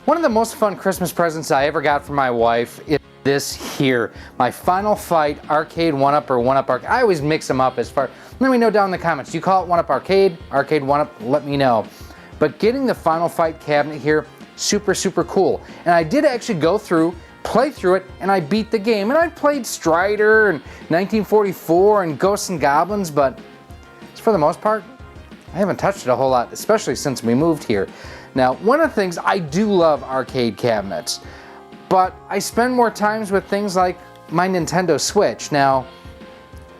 One of the most fun Christmas presents I ever got from my wife is this here. My Final Fight Arcade 1-Up or 1-Up Arcade. I always mix them up as far. Let me know down in the comments. Do you call it 1-Up Arcade? Arcade 1-Up? Let me know. But getting the Final Fight cabinet here, super, super cool. And I did actually go through, play through it, and I beat the game. And I played Strider and 1944 and Ghosts and Goblins, but for the most part, I haven't touched it a whole lot, especially since we moved here. Now, one of the things, I do love arcade cabinets, but I spend more times with things like my Nintendo Switch. Now,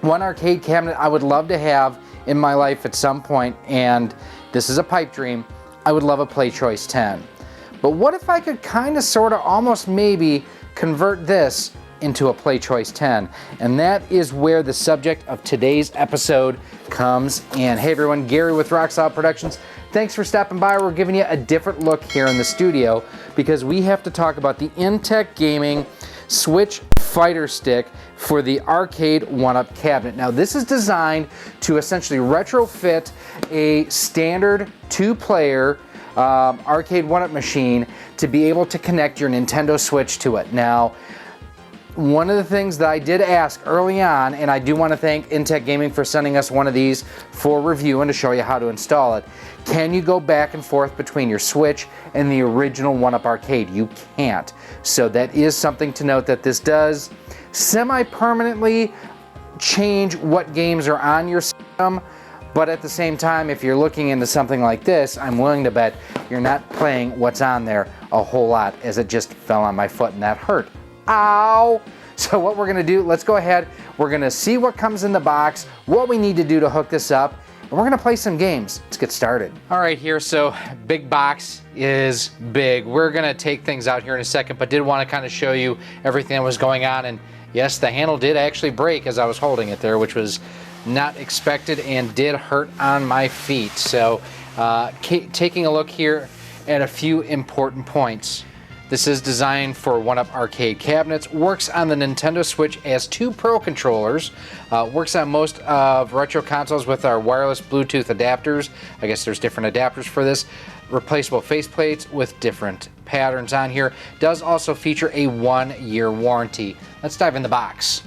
one arcade cabinet I would love to have in my life at some point, and this is a pipe dream, I would love a PlayChoice 10. But what if I could kind of, sort of, almost maybe convert this into a PlayChoice 10? And that is where the subject of today's episode comes in. Hey everyone, Gary with Rock Solid Productions. Thanks for stopping by. We're giving you a different look here in the studio because we have to talk about the Intec Gaming Switch Fighter Stick for the arcade 1-Up cabinet. Now this is designed to essentially retrofit a standard two-player arcade 1-Up machine to be able to connect your Nintendo Switch to it. Now, one of the things that I did ask early on, and I do want to thank Intec Gaming for sending us one of these for review and to show you how to install it. Can you go back and forth between your Switch and the original 1-Up arcade? You can't. So that is something to note, that this does semi-permanently change what games are on your system. But at the same time, if you're looking into something like this, I'm willing to bet you're not playing what's on there a whole lot, as it just fell on my foot and that hurt. Ow! So what we're gonna do, let's go ahead, we're gonna see what comes in the box, what we need to do to hook this up, and we're gonna play some games. Let's get started. All right, here, so big box is big. We're gonna take things out here in a second, but did wanna kind of show you everything that was going on, and yes, the handle did actually break as I was holding it there, which was not expected and did hurt on my feet. So taking a look here at a few important points. This is designed for 1-Up arcade cabinets, works on the Nintendo Switch as 2 Pro controllers, works on most of retro consoles with our wireless Bluetooth adapters. I guess there's different adapters for this. Replaceable faceplates with different patterns on here. Does also feature a 1-year warranty. Let's dive in the box.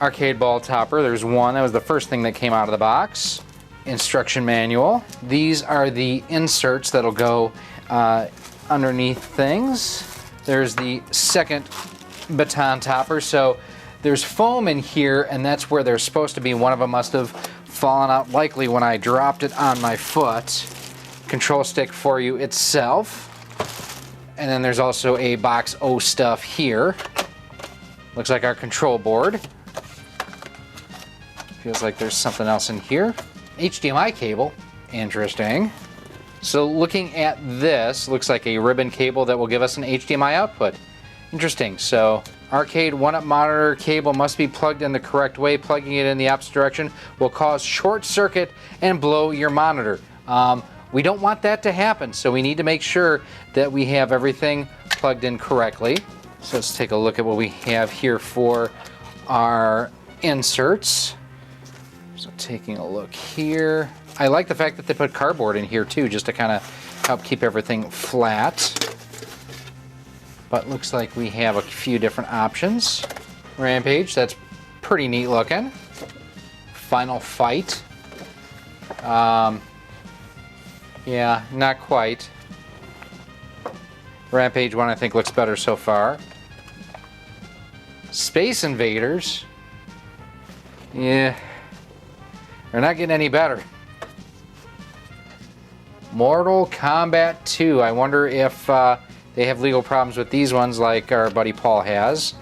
Arcade ball topper, there's one. That was the first thing that came out of the box. Instruction manual. These are the inserts that'll go underneath things. There's the second baton topper. So there's foam in here, and that's where they're supposed to be. One of them must have fallen out, likely when I dropped it on my foot. Control stick for you itself. And then there's also a box O stuff here. Looks like our control board. Feels like there's something else in here. HDMI cable, interesting. So looking at this, looks like a ribbon cable that will give us an HDMI output. Interesting. So arcade 1-Up monitor cable must be plugged in the correct way. Plugging it in the opposite direction will cause short circuit and blow your monitor. We don't want that to happen, so we need to make sure that we have everything plugged in correctly. So let's take a look at what we have here for our inserts. So taking a look here. I like the fact that they put cardboard in here too, just to kind of help keep everything flat. But looks like we have a few different options. Rampage, that's pretty neat looking. Final Fight. Yeah, not quite. Rampage 1 I think looks better so far. Space Invaders. Yeah. They're not getting any better. Mortal Kombat 2. I wonder if they have legal problems with these ones like our buddy Paul has.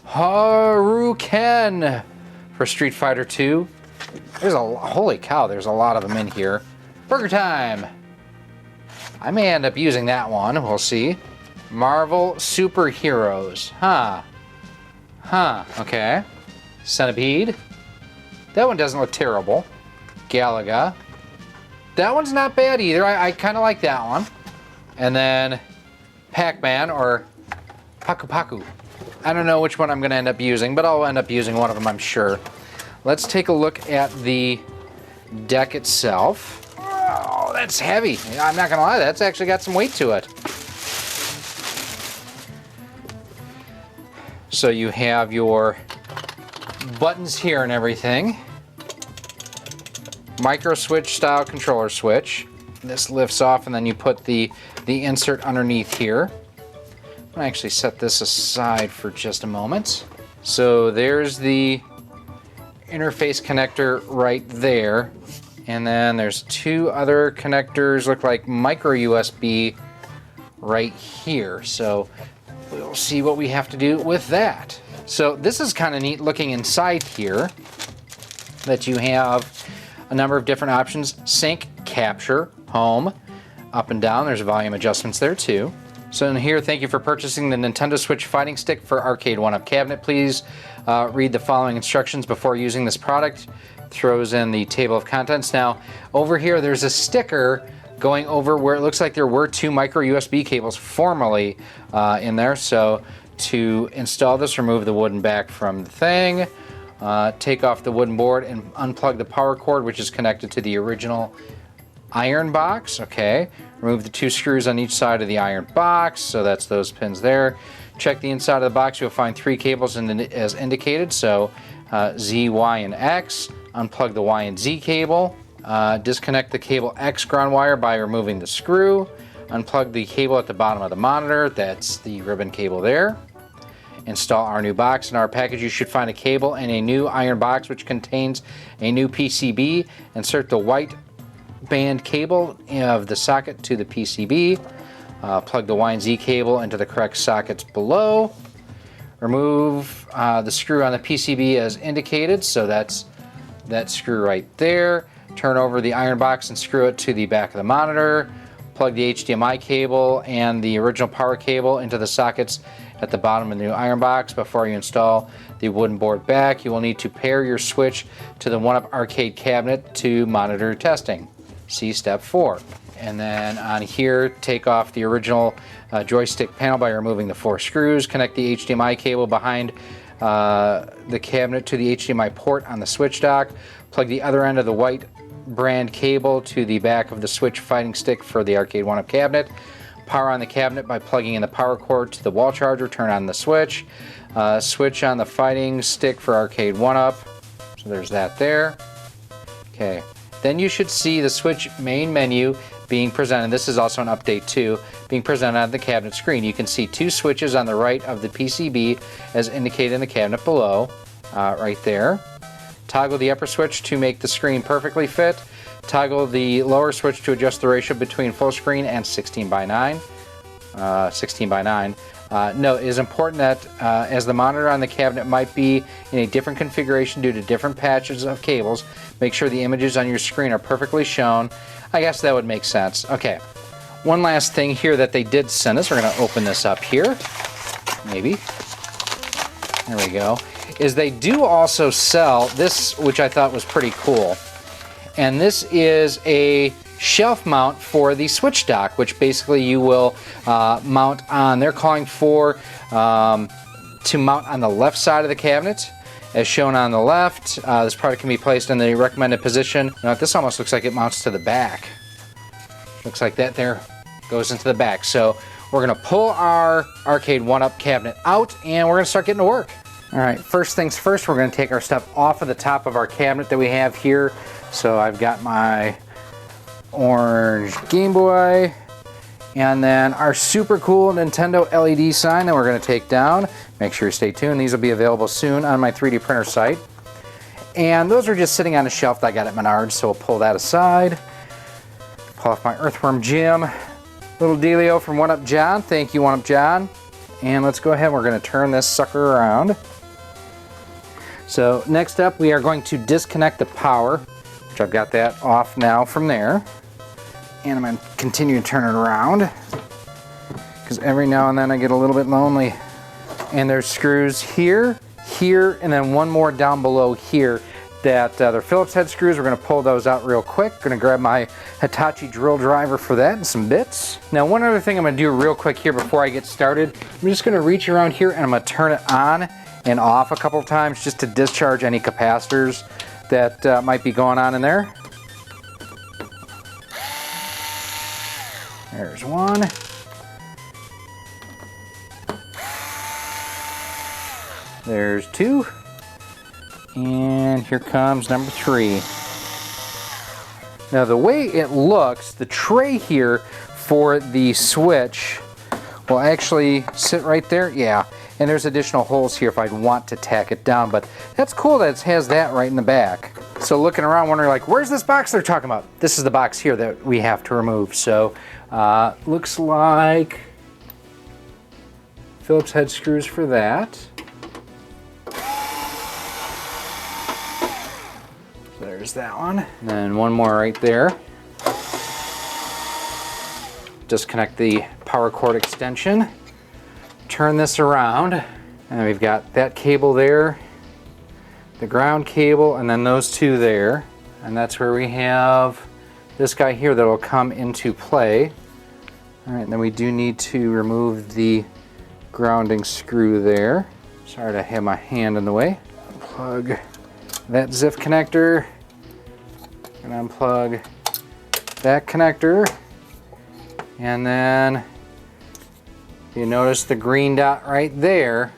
Haruken for Street Fighter 2. There's a holy cow, there's a lot of them in here. Burger Time. I may end up using that one, we'll see. Marvel Superheroes. Okay. Centipede. That one doesn't look terrible. Galaga. That one's not bad either. I kind of like that one. And then Pac-Man or Paku Paku. I don't know which one I'm going to end up using, but I'll end up using one of them, I'm sure. Let's take a look at the deck itself. Oh, That's heavy. I'm not gonna lie, that's actually got some weight to it. So you have your buttons here and everything. Micro switch style controller switch. This lifts off and then you put the insert underneath here. I'm gonna actually set this aside for just a moment. So there's the interface connector right there. And then there's two other connectors, look like micro USB right here. So we'll see what we have to do with that. So this is kind of neat looking inside here, that you have a number of different options. Sync, capture, home, up and down. There's volume adjustments there too. So in here, thank you for purchasing the Nintendo Switch Fighting Stick for Arcade 1-Up cabinet. Please read the following instructions before using this product. Throws in the table of contents. Now, over here, there's a sticker going over where it looks like there were two micro USB cables formerly in there. So to install this, remove the wooden back from the thing, take off the wooden board and unplug the power cord, which is connected to the original iron box. Okay, remove the two screws on each side of the iron box. So that's those pins there. Check the inside of the box. You'll find three cables as indicated. So Z, Y, and X. Unplug the Y and Z cable. Disconnect the cable X ground wire by removing the screw. Unplug the cable at the bottom of the monitor. That's the ribbon cable there. Install our new box. In our package, you should find a cable and a new iron box which contains a new PCB. Insert the white band cable of the socket to the PCB. Plug the Y and Z cable into the correct sockets below. Remove the screw on the PCB as indicated. So that's that screw right there. Turn over the iron box and screw it to the back of the monitor. Plug the HDMI cable and the original power cable into the sockets at the bottom of the new iron box. Before you install the wooden board back, you will need to pair your Switch to the 1-Up arcade cabinet to monitor testing. See step 4. And then on here, take off the original joystick panel by removing the 4 screws. Connect the HDMI cable behind the cabinet to the HDMI port on the Switch dock. Plug the other end of the white brand cable to the back of the Switch Fighting Stick for the Arcade 1-Up cabinet. Power on the cabinet by plugging in the power cord to the wall charger. Turn on the switch. Switch on the Fighting Stick for Arcade 1-Up. So there's that there. Okay. Then you should see the Switch main menu being presented. This is also an update too, being presented on the cabinet screen. You can see 2 switches on the right of the PCB as indicated in the cabinet below, right there. Toggle the upper switch to make the screen perfectly fit. Toggle the lower switch to adjust the ratio between full screen and 16:9. Note, it is important that as the monitor on the cabinet might be in a different configuration due to different patches of cables, make sure the images on your screen are perfectly shown. I guess that would make sense. Okay, one last thing here that they did send us. We're going to open this up here. Maybe. There we go. Is they do also sell this, which I thought was pretty cool. And this is a shelf mount for the Switch dock, which basically you will mount on. They're calling for to mount on the left side of the cabinet, as shown on the left. This product can be placed in the recommended position. Now, this almost looks like it mounts to the back. Looks like that there goes into the back. So we're going to pull our Arcade 1-Up cabinet out, and we're going to start getting to work. All right, first things first, we're going to take our stuff off of the top of our cabinet that we have here. So I've got my orange Game Boy, and then our super cool Nintendo LED sign that we're going to take down. Make sure you stay tuned. These will be available soon on my 3D printer site. And those are just sitting on a shelf that I got at Menards, so we'll pull that aside. Pull off my Earthworm Jim. Little dealio from 1-Up John. Thank you, 1-Up John. And let's go ahead. We're going to turn this sucker around. So next up, we are going to disconnect the power, which I've got that off now from there. And I'm going to continue to turn it around, because every now and then I get a little bit lonely. And there's screws here, here, and then one more down below here that they're Phillips head screws. We're going to pull those out real quick. Going to grab my Hitachi drill driver for that and some bits. Now, one other thing I'm going to do real quick here before I get started, I'm just going to reach around here and I'm going to turn it on and off a couple times just to discharge any capacitors that might be going on in there. There's one. There's two. And here comes number 3. Now the way it looks, the tray here for the switch will actually sit right there. Yeah, and there's additional holes here if I'd want to tack it down, but that's cool that it has that right in the back. So looking around wondering like, where's this box they're talking about? This is the box here that we have to remove. So looks like Phillips head screws for that. There's that one. And then one more right there. Disconnect the power cord extension. Turn this around. And we've got that cable there, the ground cable, and then those two there. And that's where we have this guy here that will come into play. All right, and then we do need to remove the grounding screw there. Sorry to have my hand in the way. Unplug that ZIF connector. And unplug that connector. And then you notice the green dot right there.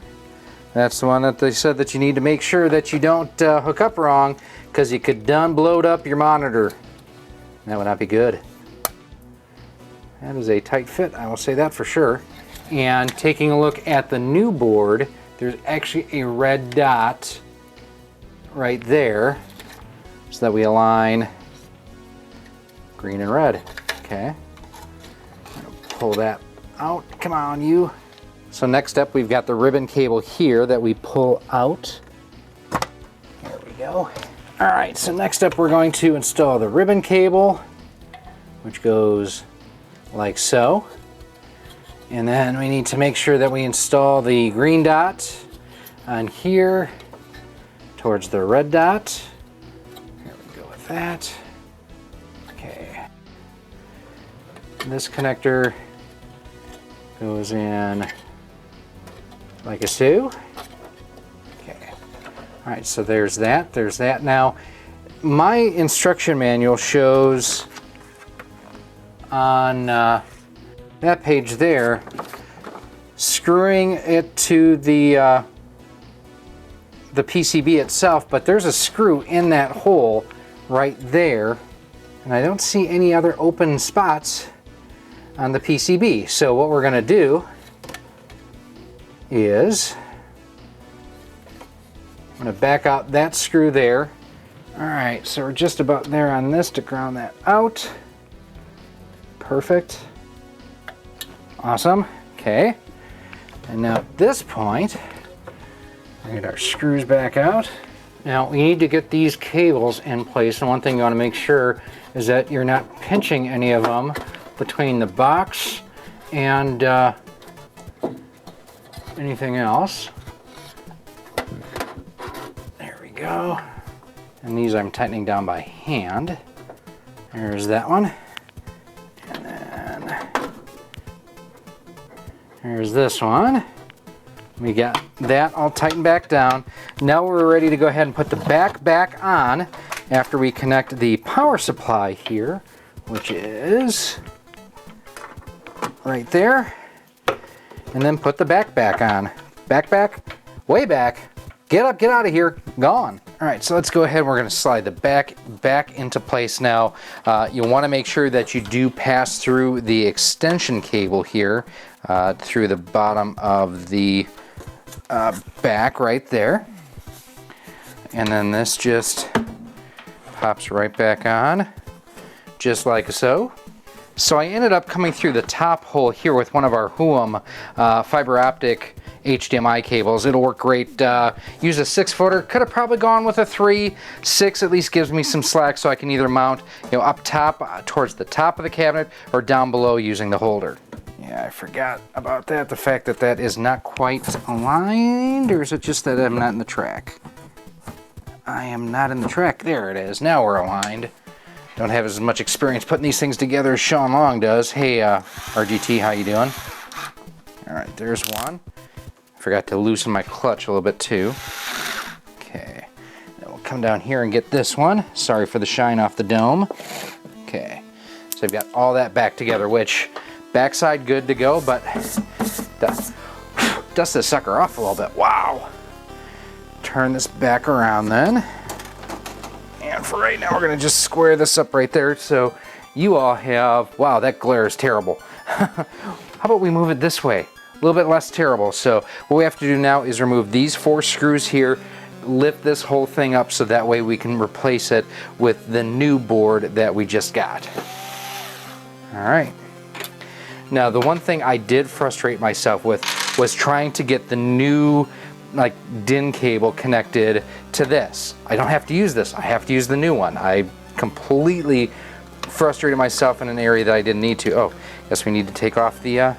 That's the one that they said that you need to make sure that you don't hook up wrong, because you could done blowed up your monitor. That would not be good. That is a tight fit, I will say that for sure. And taking a look at the new board, there's actually a red dot right there, so that we align green and red. Okay. Pull that out. Come on, you. So next up, we've got the ribbon cable here that we pull out. There we go. All right, so next up, we're going to install the ribbon cable, which goes like so. And then we need to make sure that we install the green dot on here towards the red dot. Here we go with that. Okay. This connector goes in like so. Okay. All right, so there's that. There's that. Now, my instruction manual shows on that page there, screwing it to the PCB itself, but there's a screw in that hole right there, and I don't see any other open spots on the PCB. So what we're going to do is I'm going to back out that screw there. All right, so we're just about there on this to ground that out. Perfect. Awesome. Okay. And now at this point, we get our screws back out. Now we need to get these cables in place, and one thing you want to make sure is that you're not pinching any of them between the box and anything else. There we go. And these I'm tightening down by hand. There's that one. And then there's this one. We got that all tightened back down. Now we're ready to go ahead and put the back on after we connect the power supply here, which is right there, and then put the back on. Back, way back. Get up, get out of here, gone. All right, so let's go ahead. We're gonna slide the back into place now. You wanna make sure that you do pass through the extension cable here through the bottom of the back right there. And then this just pops right back on, just like so. So I ended up coming through the top hole here with one of our Huom fiber optic HDMI cables. It'll work great. Use a 6-footer. Could have probably gone with a 3. 6 at least gives me some slack, so I can either mount, up top towards the top of the cabinet or down below using the holder. Yeah, I forgot about that. The fact that that is not quite aligned, or is it just that I'm not in the track? I am not in the track. There it is. Now we're aligned. Don't have as much experience putting these things together as Sean Long does. Hey, RGT, how you doing? All right, there's one. Forgot to loosen my clutch a little bit too. Okay, then we'll come down here and get this one. Sorry for the shine off the dome. Okay, so I've got all that back together, which Backside good to go, but dust this sucker off a little bit. Wow. Turn this back around then. And for right now, we're gonna just square this up right there so you all have, wow, that glare is terrible. How about we move it this way? A little bit less terrible. So what we have to do now is remove these 4 screws here, lift this whole thing up so that way we can replace it with the new board that we just got. All right. Now the one thing I did frustrate myself with was trying to get the new like DIN cable connected to this. I don't have to use this, I have to use the new one. I completely frustrated myself in an area that I didn't need to. Oh, guess we need to take off the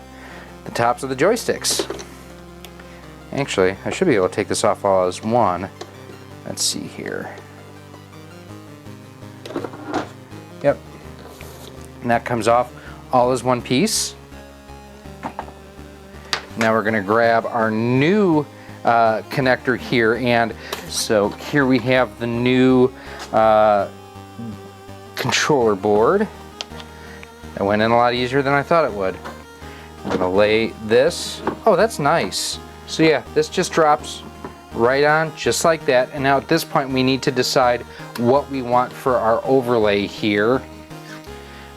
tops of the joysticks. Actually, I should be able to take this off all as one. Let's see here. Yep. And that comes off all as one piece. Now we're going to grab our new connector here, and so here we have the new controller board. That went in a lot easier than I thought it would. I'm gonna lay this. Oh, that's nice. So yeah, this just drops right on, just like that. And now at this point, we need to decide what we want for our overlay here.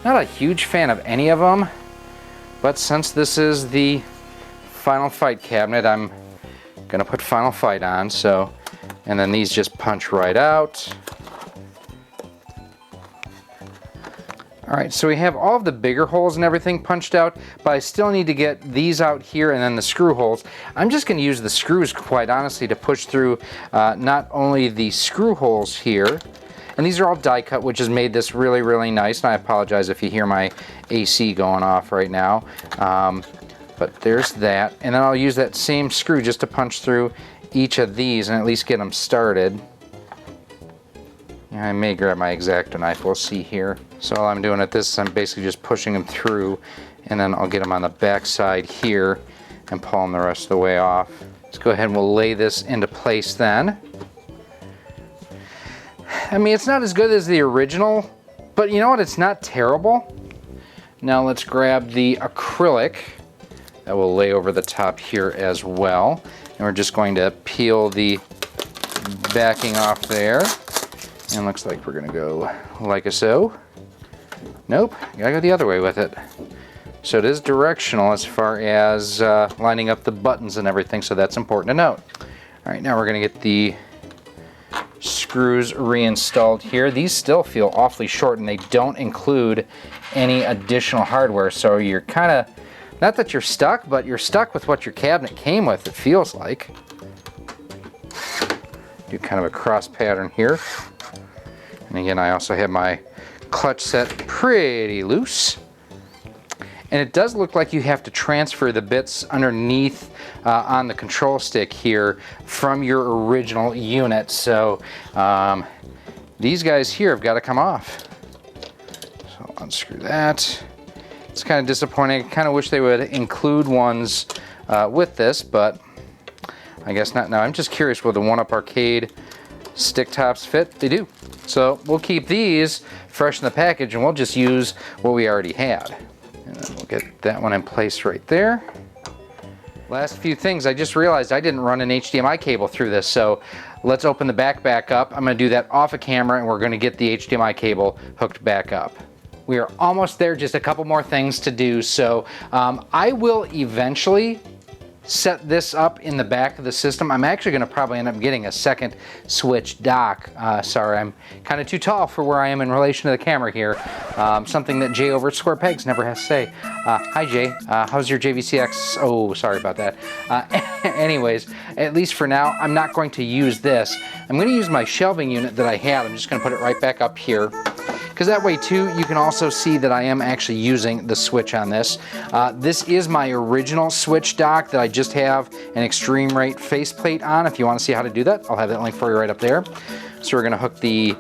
Not a huge fan of any of them, but since this is the Final Fight cabinet, I'm gonna put Final Fight on. So, and then these just punch right out. All right, so we have all of the bigger holes and everything punched out, but I still need to get these out here and then the screw holes. I'm just gonna use the screws, quite honestly, to push through not only the screw holes here, and these are all die cut, which has made this really, really nice, and I apologize if you hear my AC going off right now. But there's that, and then I'll use that same screw just to punch through each of these and at least get them started. I may grab my X-Acto knife, we'll see here. So all I'm doing at this is I'm basically just pushing them through, and then I'll get them on the back side here and pull them the rest of the way off. Let's go ahead and we'll lay this into place then. I mean, it's not as good as the original, but you know what, it's not terrible. Now let's grab the acrylic that will lay over the top here as well. And we're just going to peel the backing off there. And looks like we're gonna go like so. Nope, gotta go the other way with it. So it is directional as far as lining up the buttons and everything, so that's important to note. All right, now we're gonna get the screws reinstalled here. These still feel awfully short, and they don't include any additional hardware, so you're kind of, not that you're stuck, but you're stuck with what your cabinet came with, it feels like. Do kind of a cross pattern here. And again, I also have my clutch set pretty loose. And it does look like you have to transfer the bits underneath on the control stick here from your original unit. So these guys here have got to come off. So I'll unscrew that. It's kind of disappointing. I kind of wish they would include ones with this, but I guess not. Now I'm just curious, will the 1UP Arcade stick tops fit? They do. So we'll keep these fresh in the package, and we'll just use what we already had. And then we'll get that one in place right there. Last few things, I just realized I didn't run an HDMI cable through this, so let's open the back up. I'm gonna do that off of camera, and we're gonna get the HDMI cable hooked back up. We are almost there, just a couple more things to do. So I will eventually set this up in the back of the system. I'm actually going to probably end up getting a second switch dock. Sorry, I'm kind of too tall for where I am in relation to the camera here. Something that Jay over at Square Pegs never has to say. Hi Jay, how's your JVCX? Oh, sorry about that. Anyways, at least for now, I'm not going to use this. I'm going to use my shelving unit that I had. I'm just going to put it right back up here, because that way too you can also see that I am actually using the switch on this. This is my original switch dock that I just have an extreme rate faceplate on. If you want to see how to do that, I'll have that link for you right up there. So we're going to hook the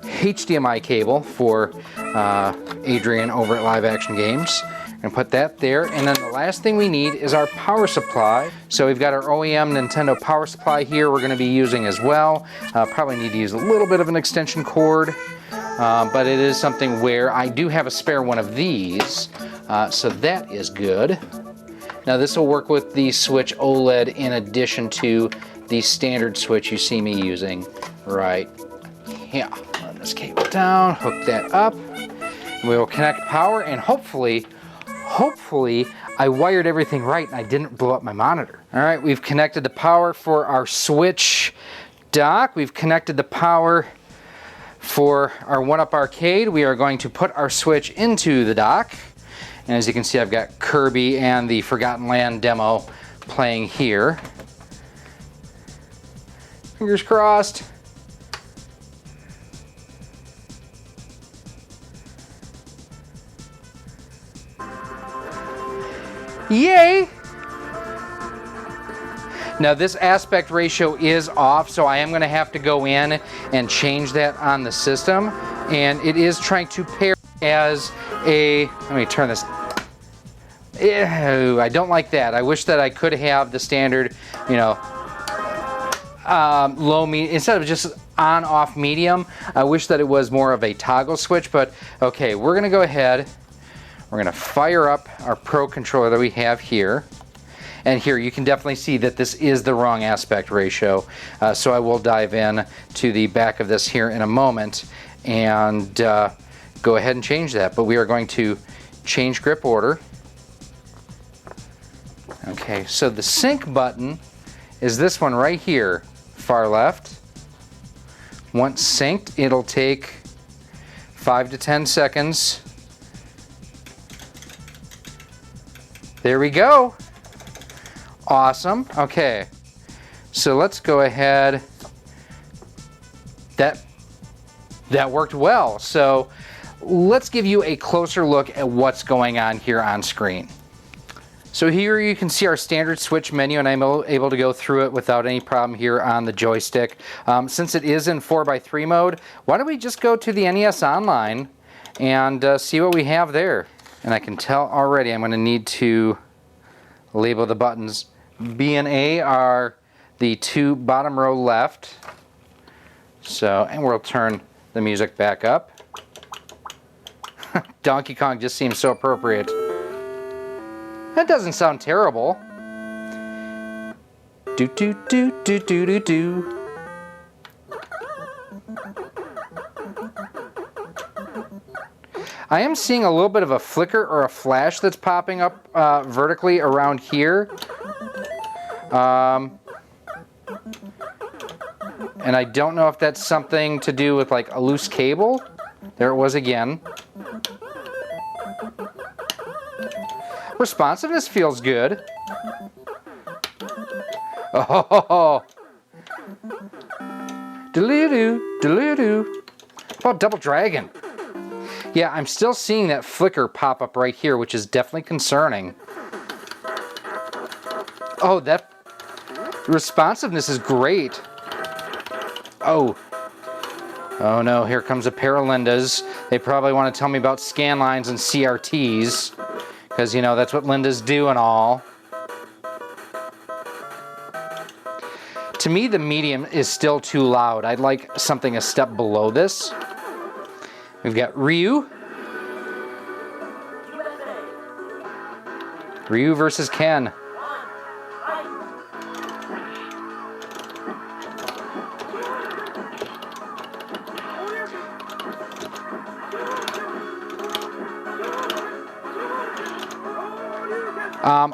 HDMI cable for Adrian over at Live Action Games and put that there. And then the last thing we need is our power supply. So we've got our OEM Nintendo power supply here we're going to be using as well. Probably need to use a little bit of an extension cord. But it is something where I do have a spare one of these So that is good. Now this will work with the Switch OLED in addition to the standard Switch you see me using right here. Run this cable down, hook that up. We will connect power, and hopefully I wired everything right and I didn't blow up my monitor. All right, we've connected the power for our Switch dock. We've connected the power for our 1UP Arcade. We are going to put our Switch into the dock. And as you can see, I've got Kirby and the Forgotten Land demo playing here. Fingers crossed. Yay! Now this aspect ratio is off, so I am going to have to go in and change that on the system. And it is trying to pair as a, let me turn this. Ew, I don't like that. I wish that I could have the standard, you know, low medium, instead of just on off medium. I wish that it was more of a toggle switch, but okay, we're going to go ahead. We're going to fire up our Pro controller that we have here. And here you can definitely see that this is the wrong aspect ratio. So I will dive in to the back of this here in a moment and go ahead and change that. But we are going to change grip order. Okay, so the sync button is this one right here, far left. Once synced, it'll take 5 to 10 seconds. There we go. Awesome. Okay, so let's go ahead. That worked well. So let's give you a closer look at what's going on here on screen. So here you can see our standard Switch menu, and I'm able to go through it without any problem here on the joystick. Since it is in 4x3 mode, why don't we just go to the NES Online and see what we have there. And I can tell already I'm going to need to label the buttons. B and A are the two bottom row left. So, and we'll turn the music back up. Donkey Kong just seems so appropriate. That doesn't sound terrible. Do do do do do do do. I am seeing a little bit of a flicker or a flash that's popping up vertically around here. And I don't know if that's something to do with like a loose cable. There it was again. Responsiveness feels good. Oh, doo-doo, doo-doo. How about Double Dragon? Yeah, I'm still seeing that flicker pop up right here, which is definitely concerning. Oh, that responsiveness is great. Oh. Oh no, here comes a pair of Lindas. They probably want to tell me about scan lines and CRTs, because, you know, that's what Lindas do and all. To me, the medium is still too loud. I'd like something a step below this. We've got Ryu. Ryu versus Ken.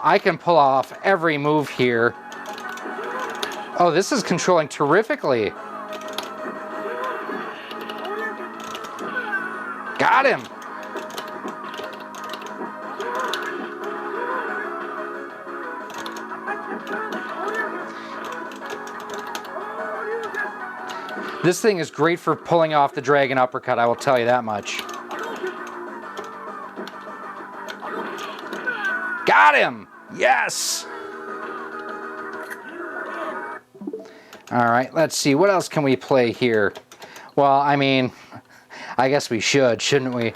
I can pull off every move here. Oh, this is controlling terrifically. Got him. This thing is great for pulling off the dragon uppercut, I will tell you that much. Got him! Yes! All right, let's see. What else can we play here? Well, I mean, I guess we should, shouldn't we?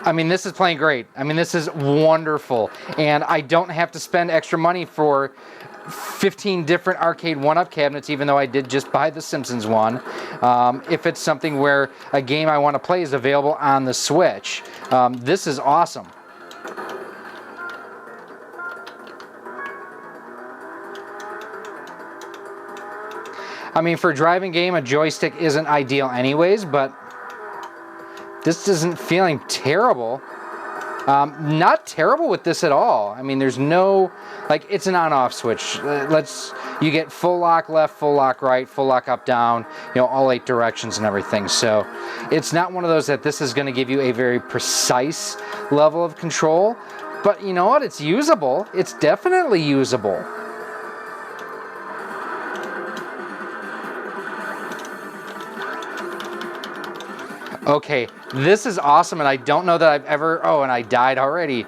I mean, this is playing great. I mean, this is wonderful. And I don't have to spend extra money for 15 different arcade 1-up cabinets, even though I did just buy the Simpsons one. If it's something where a game I want to play is available on the Switch, this is awesome. I mean, for a driving game, a joystick isn't ideal anyways, but this isn't feeling terrible. Not terrible with this at all. I mean, there's no, like, it's an on-off switch. You get full lock left, full lock right, full lock up, down, you know, all 8 directions and everything. So it's not one of those that this is going to give you a very precise level of control. But you know what? It's usable. It's definitely usable. Okay, this is awesome, and I don't know that I've ever... Oh, and I died already.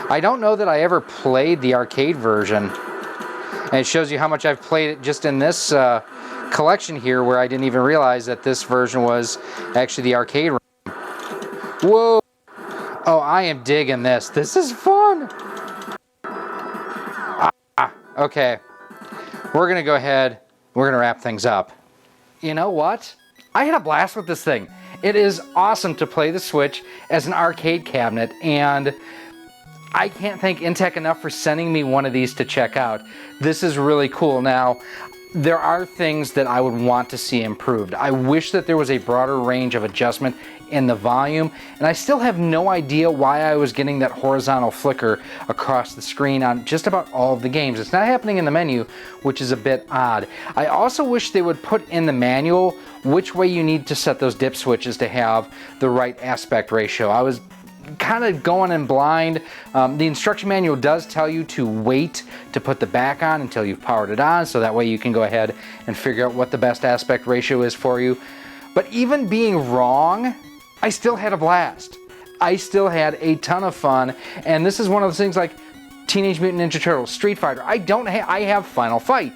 I don't know that I ever played the arcade version. And it shows you how much I've played it just in this collection here, where I didn't even realize that this version was actually the arcade room. Whoa! Oh, I am digging this. This is fun! Okay. We're going to go ahead. We're going to wrap things up. You know what? I had a blast with this thing. It is awesome to play the Switch as an arcade cabinet, and I can't thank Intec enough for sending me one of these to check out. This is really cool. Now, there are things that I would want to see improved. I wish that there was a broader range of adjustment in the volume, and I still have no idea why I was getting that horizontal flicker across the screen on just about all of the games. It's not happening in the menu, which is a bit odd. I also wish they would put in the manual which way you need to set those dip switches to have the right aspect ratio. I was kind of going in blind. The instruction manual does tell you to wait to put the back on until you've powered it on, so that way you can go ahead and figure out what the best aspect ratio is for you. But even being wrong, I still had a blast. I still had a ton of fun, and this is one of those things like Teenage Mutant Ninja Turtles, Street Fighter. I have Final Fight.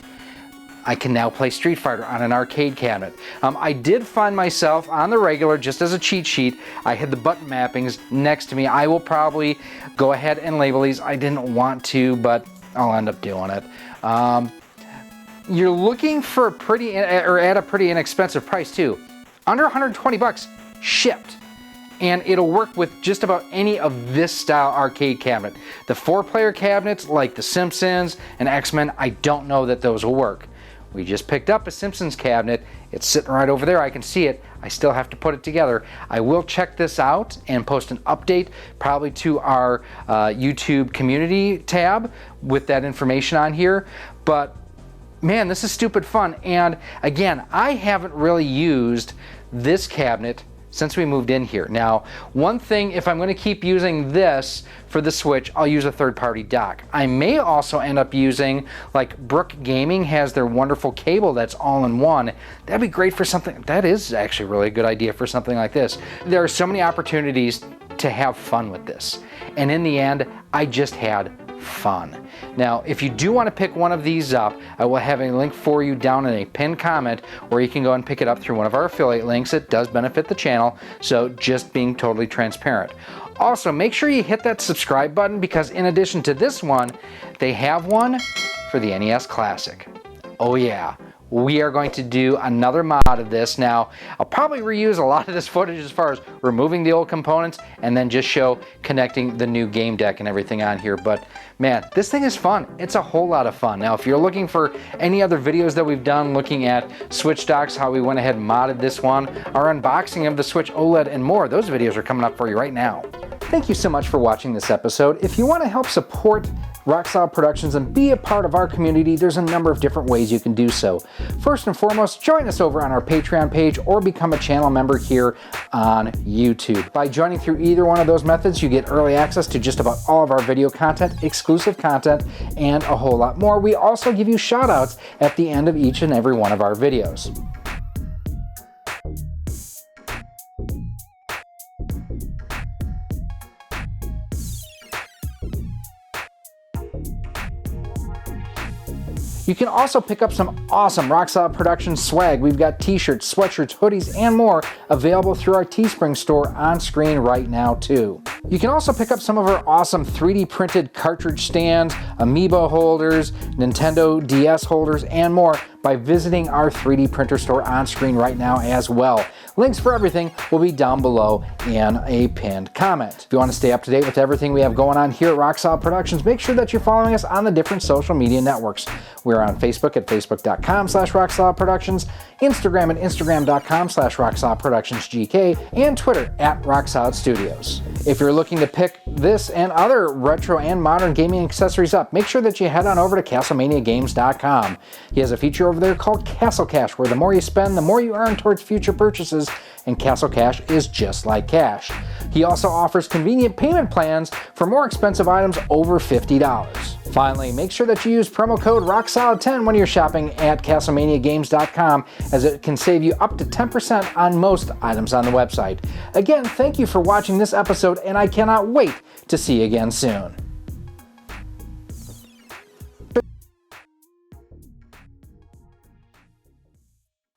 I can now play Street Fighter on an arcade cabinet. I did find myself on the regular, just as a cheat sheet, I had the button mappings next to me. I will probably go ahead and label these. I didn't want to, but I'll end up doing it. You're looking for at a pretty inexpensive price too. Under 120 bucks shipped. And it'll work with just about any of this style arcade cabinet. The 4-player cabinets like the Simpsons and X-Men, I don't know that those will work. We just picked up a Simpsons cabinet. It's sitting right over there. I can see it. I still have to put it together. I will check this out and post an update probably to our YouTube community tab with that information on here. But man, this is stupid fun. And again, I haven't really used this cabinet since we moved in here. Now, one thing, if I'm going to keep using this for the Switch, I'll use a third-party dock. I may also end up using, like Brook Gaming has their wonderful cable that's all-in-one. That'd be great for something, that is actually really a good idea for something like this. There are so many opportunities to have fun with this. And in the end, I just had fun. Now, if you do want to pick one of these up, I will have a link for you down in a pinned comment where you can go and pick it up through one of our affiliate links. It does benefit the channel, so just being totally transparent. Also, make sure you hit that subscribe button because in addition to this one, they have one for the NES Classic. Oh yeah. We are going to do another mod of this. Now, I'll probably reuse a lot of this footage as far as removing the old components and then just show connecting the new game deck and everything on here. But man, this thing is fun. It's a whole lot of fun. Now, if you're looking for any other videos that we've done looking at Switch docks, how we went ahead and modded this one, our unboxing of the Switch OLED and more, those videos are coming up for you right now. Thank you so much for watching this episode. If you want to help support Rocksolid Productions and be a part of our community, there's a number of different ways you can do so. First and foremost, join us over on our Patreon page or become a channel member here on YouTube. By joining through either one of those methods, you get early access to just about all of our video content, exclusive content, and a whole lot more. We also give you shout outs at the end of each and every one of our videos. You can also pick up some awesome Rock Solid Productions swag. We've got t-shirts, sweatshirts, hoodies, and more available through our Teespring store on screen right now too. You can also pick up some of our awesome 3D printed cartridge stands, amiibo holders, Nintendo DS holders, and more by visiting our 3D printer store on screen right now as well. Links for everything will be down below in a pinned comment. If you want to stay up to date with everything we have going on here at Rock Solid Productions, make sure that you're following us on the different social media networks. We're on Facebook at facebook.com/RockSolidProductions, Instagram at instagram.com/RockSolidProductionsGK, and Twitter at RockSolidStudios. If you're looking to pick this and other retro and modern gaming accessories up, make sure that you head on over to CastlemaniaGames.com. He has a feature over there called Castle Cash, where the more you spend, the more you earn towards future purchases, and Castle Cash is just like cash. He also offers convenient payment plans for more expensive items over $50. Finally, make sure that you use promo code ROCKSOLID10 when you're shopping at CastlemaniaGames.com, as it can save you up to 10% on most items on the website. Again, thank you for watching this episode, and I cannot wait to see you again soon.